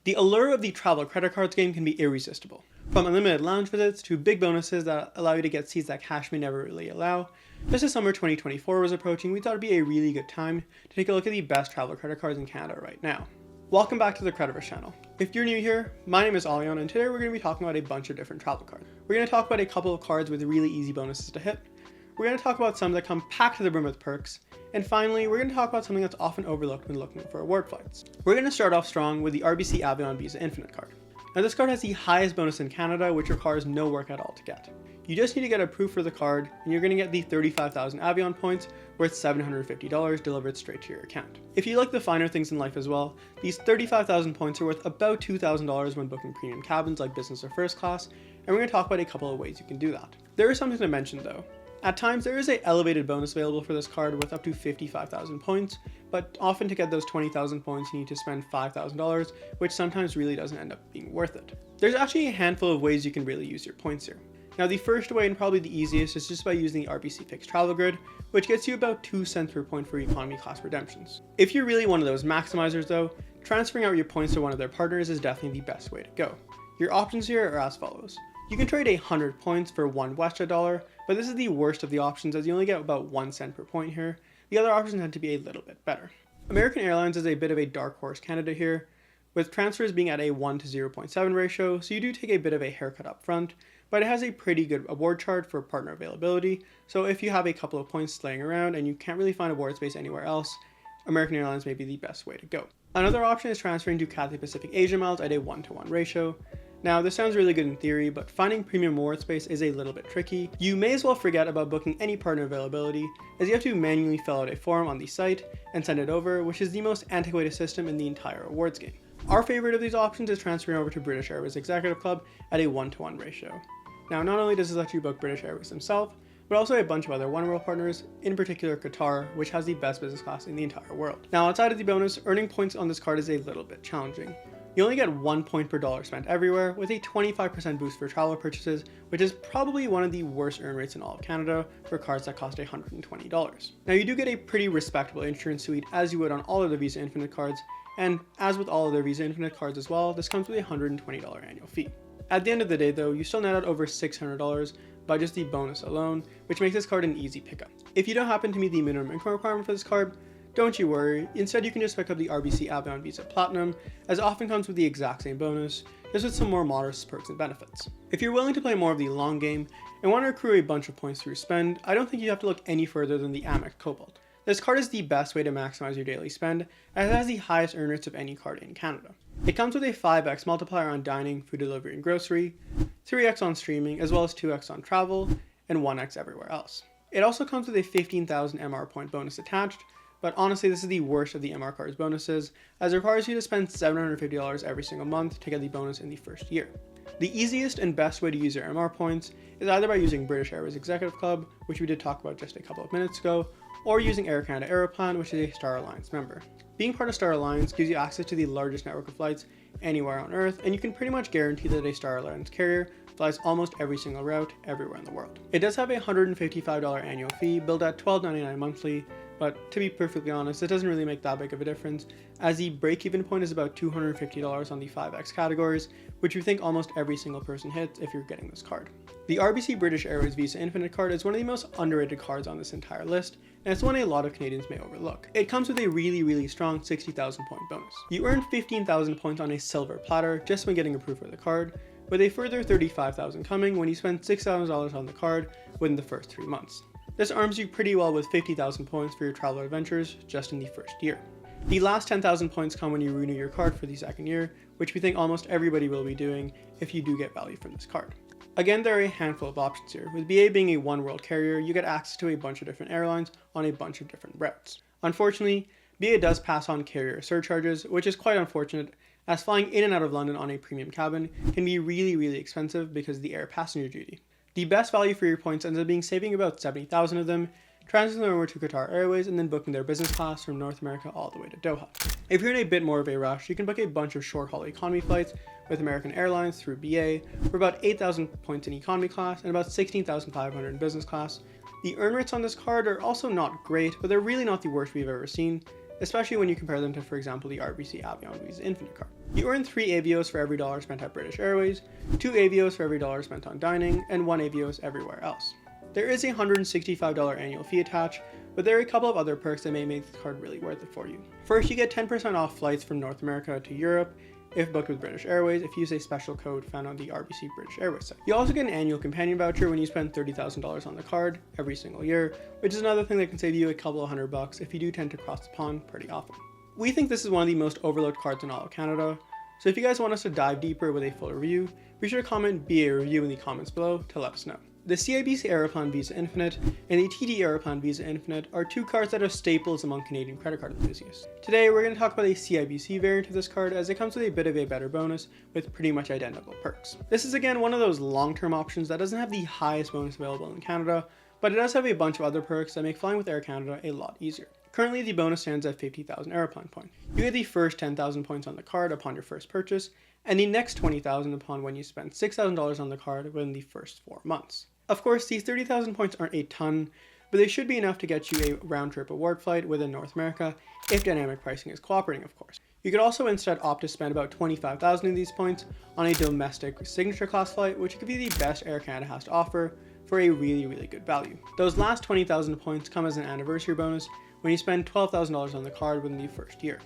The allure of the travel credit cards game can be irresistible. From unlimited lounge visits to big bonuses that allow you to get seats that cash may never really allow, just as summer 2024 was approaching, we thought it'd be a really good time to take a look at the best travel credit cards in Canada right now. Welcome back to the CreditVerse channel. If you're new here, my name is Avion, and today we're going to be talking about a bunch of different travel cards. We're going to talk about a couple of cards with really easy bonuses to hit. We're going to talk about some that come packed to the brim with perks. And finally, we're going to talk about something that's often overlooked when looking for award flights. We're going to start off strong with the RBC Avion Visa Infinite card. Now this card has the highest bonus in Canada, which requires no work at all to get. You just need to get approved for the card, and you're going to get the 35,000 Avion points worth $750 delivered straight to your account. If you like the finer things in life as well, these 35,000 points are worth about $2,000 when booking premium cabins like business or first class, and we're going to talk about a couple of ways you can do that. There is something to mention though. At times, there is an elevated bonus available for this card with up to 55,000 points, but often to get those 20,000 points, you need to spend $5,000, which sometimes really doesn't end up being worth it. There's actually a handful of ways you can really use your points here. Now, the first way and probably the easiest is just by using the RBC Picks Travel Grid, which gets you about 2 cents per point for economy class redemptions. If you're really one of those maximizers though, transferring out your points to one of their partners is definitely the best way to go. Your options here are as follows. You can trade 100 points for one WestJet dollar, but this is the worst of the options as you only get about 1 cent per point here. The other options tend to be a little bit better. American Airlines is a bit of a dark horse candidate here, with transfers being at a 1 to 0.7 ratio, so you do take a bit of a haircut up front, but it has a pretty good award chart for partner availability, so if you have a couple of points laying around and you can't really find award space anywhere else, American Airlines may be the best way to go. Another option is transferring to Cathay Pacific Asia miles at a 1-to-1 ratio. Now, this sounds really good in theory, but finding premium award space is a little bit tricky. You may as well forget about booking any partner availability, as you have to manually fill out a form on the site and send it over, which is the most antiquated system in the entire awards game. Our favorite of these options is transferring over to British Airways Executive Club at a 1-to-1 ratio. Now, not only does this let you book British Airways themselves, but also a bunch of other One World partners, in particular Qatar, which has the best business class in the entire world. Now, outside of the bonus, earning points on this card is a little bit challenging. You only get 1 point per dollar spent everywhere, with a 25% boost for travel purchases, which is probably one of the worst earn rates in all of Canada for cards that cost $120. Now, you do get a pretty respectable insurance suite as you would on all of the Visa Infinite cards, and as with all other Visa Infinite cards as well, this comes with a $120 annual fee. At the end of the day though, you still net out over $600 by just the bonus alone, which makes this card an easy pickup. If you don't happen to meet the minimum income requirement for this card, don't you worry, instead you can just pick up the RBC Avion Visa Platinum, as it often comes with the exact same bonus, just with some more modest perks and benefits. If you're willing to play more of the long game and want to accrue a bunch of points through spend, I don't think you have to look any further than the Amex Cobalt. This card is the best way to maximize your daily spend, as it has the highest earn rates of any card in Canada. It comes with a 5x multiplier on dining, food delivery and grocery, 3x on streaming, as well as 2x on travel, and 1x everywhere else. It also comes with a 15,000 MR point bonus attached, but honestly this is the worst of the MR card's bonuses, as it requires you to spend $750 every single month to get the bonus in the first year. The easiest and best way to use your MR points is either by using British Airways Executive Club, which we did talk about just a couple of minutes ago, or using Air Canada Aeroplan, which is a Star Alliance member. Being part of Star Alliance gives you access to the largest network of flights anywhere on Earth, and you can pretty much guarantee that a Star Alliance carrier flies almost every single route everywhere in the world. It does have a $155 annual fee, billed at $12.99 monthly, but to be perfectly honest, it doesn't really make that big of a difference, as the break-even point is about $250 on the 5x categories, which we think almost every single person hits if you're getting this card. The RBC British Airways Visa Infinite card is one of the most underrated cards on this entire list, and it's one a lot of Canadians may overlook. It comes with a really strong 60,000 point bonus. You earn 15,000 points on a silver platter just when getting approved for the card, with a further 35,000 coming when you spend $6,000 on the card within the first 3 months. This arms you pretty well with 50,000 points for your travel adventures just in the first year. The last 10,000 points come when you renew your card for the second year, which we think almost everybody will be doing if you do get value from this card. Again, there are a handful of options here. With BA being a one world carrier, you get access to a bunch of different airlines on a bunch of different routes. Unfortunately, BA does pass on carrier surcharges, which is quite unfortunate, as flying in and out of London on a premium cabin can be really expensive because of the air passenger duty. The best value for your points ends up being saving about 70,000 of them, transferring them over to Qatar Airways, and then booking their business class from North America all the way to Doha. If you're in a bit more of a rush, you can book a bunch of short-haul economy flights with American Airlines through BA for about 8,000 points in economy class and about 16,500 in business class. The earn rates on this card are also not great, but they're really not the worst we've ever seen, especially when you compare them to, for example, the RBC Avion Visa Infinite card. You earn 3 Avios for every dollar spent at British Airways, 2 Avios for every dollar spent on dining, and 1 Avios everywhere else. There is a $165 annual fee attached, but there are a couple of other perks that may make the card really worth it for you. First, you get 10% off flights from North America to Europe if booked with British Airways if you use a special code found on the RBC British Airways site. You also get an annual companion voucher when you spend $30,000 on the card every single year, which is another thing that can save you a couple of $100 if you do tend to cross the pond pretty often. We think this is one of the most overlooked cards in all of Canada, so if you guys want us to dive deeper with a full review, be sure to comment BA review in the comments below to let us know. The CIBC Aeroplan Visa Infinite and the TD Aeroplan Visa Infinite are two cards that are staples among Canadian credit card enthusiasts. Today we're going to talk about a CIBC variant of this card as it comes with a bit of a better bonus with pretty much identical perks. This is again one of those long-term options that doesn't have the highest bonus available in Canada, but it does have a bunch of other perks that make flying with Air Canada a lot easier. Currently the bonus stands at 50,000 Aeroplan points. You get the first 10,000 points on the card upon your first purchase, and the next 20,000 upon when you spend $6,000 on the card within the first 4 months. Of course, these 30,000 points aren't a ton, but they should be enough to get you a round-trip award flight within North America, if dynamic pricing is cooperating, of course. You could also instead opt to spend about 25,000 of these points on a domestic signature class flight, which could be the best Air Canada has to offer for a really good value. Those last 20,000 points come as an anniversary bonus when you spend $12,000 on the card within the first year.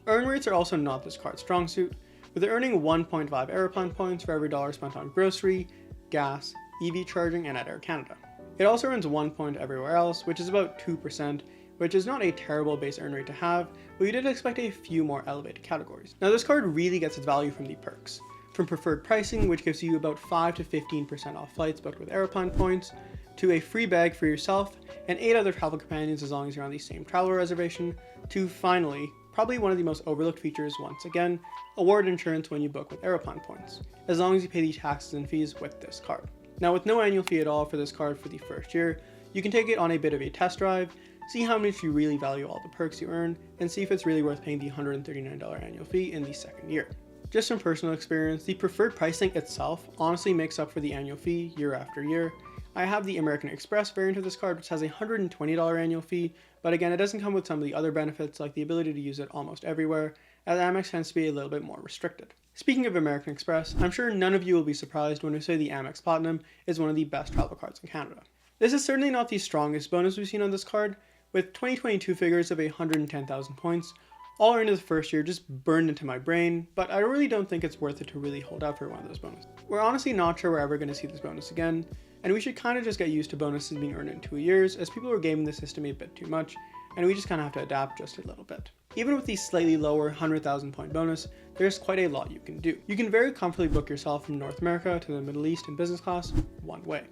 Earn rates are also not this card's strong suit, with it earning 1.5 Aeroplan points for every dollar spent on grocery, gas, EV charging, and at Air Canada. It also earns 1 point everywhere else, which is about 2%, which is not a terrible base earn rate to have, but you did expect a few more elevated categories. Now this card really gets its value from the perks. From preferred pricing, which gives you about 5 to 15% off flights booked with Aeroplan points, to a free bag for yourself and 8 other travel companions as long as you're on the same travel reservation, to finally, probably one of the most overlooked features once again, award insurance when you book with Aeroplan points, as long as you pay the taxes and fees with this card. Now with no annual fee at all for this card for the first year, you can take it on a bit of a test drive, see how much you really value all the perks you earn, and see if it's really worth paying the $139 annual fee in the second year. Just from personal experience, the preferred pricing itself honestly makes up for the annual fee year after year. I have the American Express variant of this card, which has a $120 annual fee, but again it doesn't come with some of the other benefits like the ability to use it almost everywhere, as Amex tends to be a little bit more restricted. Speaking of American Express, I'm sure none of you will be surprised when we say the Amex Platinum is one of the best travel cards in Canada. This is certainly not the strongest bonus we've seen on this card, with 2022 figures of 110,000 points, all earned in the first year just burned into my brain, but I really don't think it's worth it to really hold out for one of those bonuses. We're honestly not sure we're ever going to see this bonus again, and we should kind of just get used to bonuses being earned in 2 years, as people are gaming the system a bit too much, and we just kind of have to adapt just a little bit. Even with the slightly lower 100,000 point bonus, there's quite a lot you can do. You can very comfortably book yourself from North America to the Middle East in business class one way.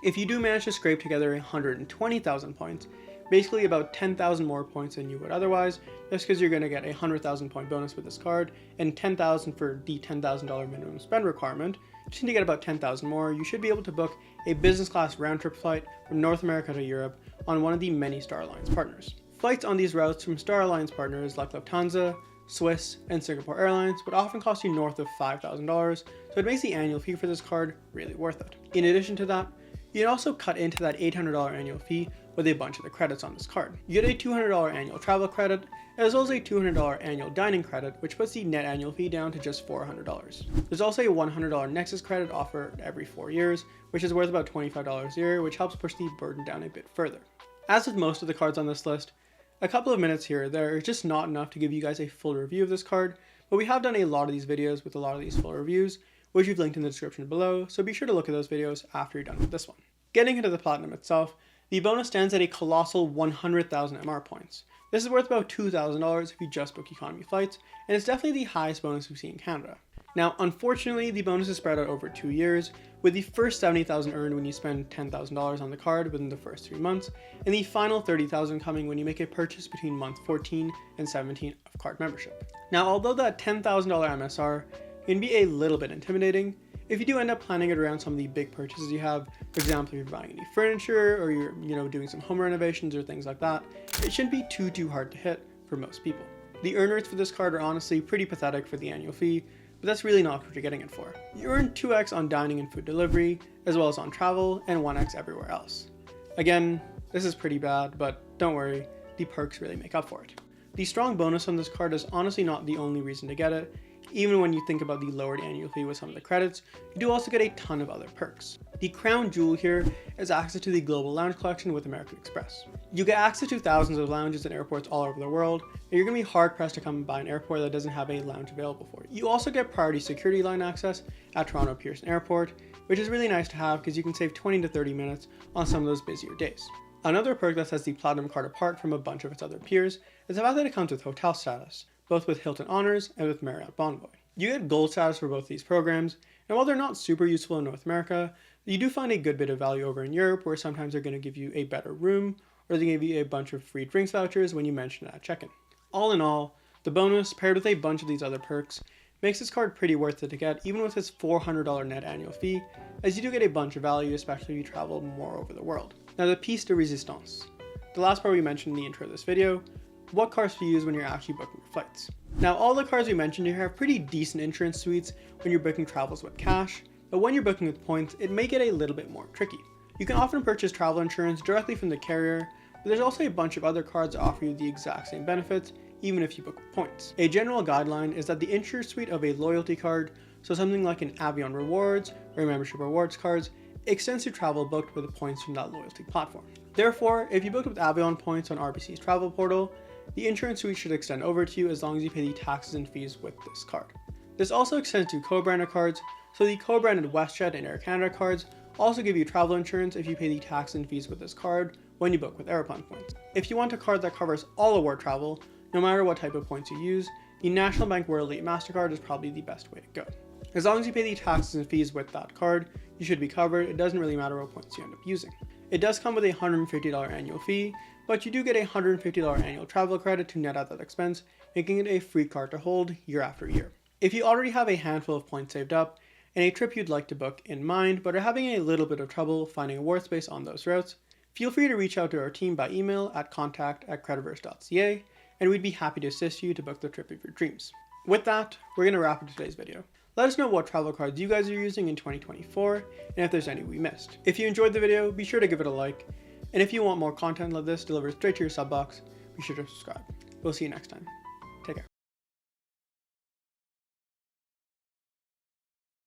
If you do manage to scrape together 120,000 points, basically about 10,000 more points than you would otherwise, just because you're going to get a 100,000 point bonus with this card, and 10,000 for the $10,000 minimum spend requirement, just need to get about 10,000 more, you should be able to book a business class round trip flight from North America to Europe on one of the many Star Alliance partners. Flights on these routes from Star Alliance partners like Lufthansa, Swiss, and Singapore Airlines would often cost you north of $5,000, so it makes the annual fee for this card really worth it. In addition to that, you can also cut into that $800 annual fee with a bunch of the credits on this card. You get a $200 annual travel credit, as well as a $200 annual dining credit, which puts the net annual fee down to just $400. There's also a $100 Nexus credit offered every 4 years, which is worth about $25 a year, which helps push the burden down a bit further. As with most of the cards on this list, a couple of minutes here or there is just not enough to give you guys a full review of this card, but we have done a lot of these videos with a lot of these full reviews, which we've linked in the description below, so be sure to look at those videos after you're done with this one. Getting into the Platinum itself, the bonus stands at a colossal 100,000 MR points. This is worth about $2,000 if you just book economy flights, and it's definitely the highest bonus we've seen in Canada. Now, unfortunately, the bonus is spread out over 2 years, with the first 70,000 earned when you spend $10,000 on the card within the first 3 months, and the final 30,000 coming when you make a purchase between month 14 and 17 of card membership. Now, although that $10,000 MSR can be a little bit intimidating, if you do end up planning it around some of the big purchases you have, for example, if you're buying any furniture or you're doing some home renovations or things like that, it shouldn't be too hard to hit for most people. The earn rates for this card are honestly pretty pathetic for the annual fee, but that's really not what you're getting it for. You earn 2x on dining and food delivery, as well as on travel, and 1x everywhere else. Again, this is pretty bad, but don't worry, the perks really make up for it. The strong bonus on this card is honestly not the only reason to get it. Even when you think about the lowered annual fee with some of the credits, you do also get a ton of other perks. The crown jewel here is access to the global lounge collection with American Express. You get access to thousands of lounges in airports all over the world, and you're going to be hard pressed to come by an airport that doesn't have a lounge available for you. You also get priority security line access at Toronto Pearson Airport, which is really nice to have because you can save 20 to 30 minutes on some of those busier days. Another perk that sets the Platinum card apart from a bunch of its other peers is the fact that it comes with hotel status, both with Hilton Honors and with Marriott Bonvoy. You get gold status for both these programs, and while they're not super useful in North America, you do find a good bit of value over in Europe, where sometimes they're going to give you a better room, or they give you a bunch of free drinks vouchers when you mention it at check-in. All in all, the bonus, paired with a bunch of these other perks, makes this card pretty worth it to get, even with its $400 net annual fee, as you do get a bunch of value, especially if you travel more over the world. Now, the piece de resistance. The last part we mentioned in the intro of this video, what cards to use when you're actually booking your flights. Now, all the cards we mentioned here have pretty decent insurance suites when you're booking travels with cash, but when you're booking with points, it may get a little bit more tricky. You can often purchase travel insurance directly from the carrier, but there's also a bunch of other cards that offer you the exact same benefits, even if you book with points. A general guideline is that the insurance suite of a loyalty card, so something like an Avion Rewards or a membership rewards cards, extends to travel booked with the points from that loyalty platform. Therefore, if you booked with Avion points on RBC's travel portal, the insurance suite should extend over to you as long as you pay the taxes and fees with this card. This also extends to co-branded cards, so the co-branded WestJet and Air Canada cards also give you travel insurance if you pay the tax and fees with this card when you book with Aeroplan points. If you want a card that covers all award travel, no matter what type of points you use, the National Bank World Elite Mastercard is probably the best way to go. As long as you pay the taxes and fees with that card, you should be covered. It doesn't really matter what points you end up using. It does come with a $150 annual fee, but you do get a $150 annual travel credit to net out that expense, making it a free card to hold year after year. If you already have a handful of points saved up and a trip you'd like to book in mind, but are having a little bit of trouble finding award space on those routes, feel free to reach out to our team by email at contact@creditverse.ca, and we'd be happy to assist you to book the trip of your dreams. With that, we're going to wrap up today's video. Let us know what travel cards you guys are using in 2024, and if there's any we missed. If you enjoyed the video, be sure to give it a like, and if you want more content like this delivered straight to your sub box, be sure to subscribe. We'll see you next time.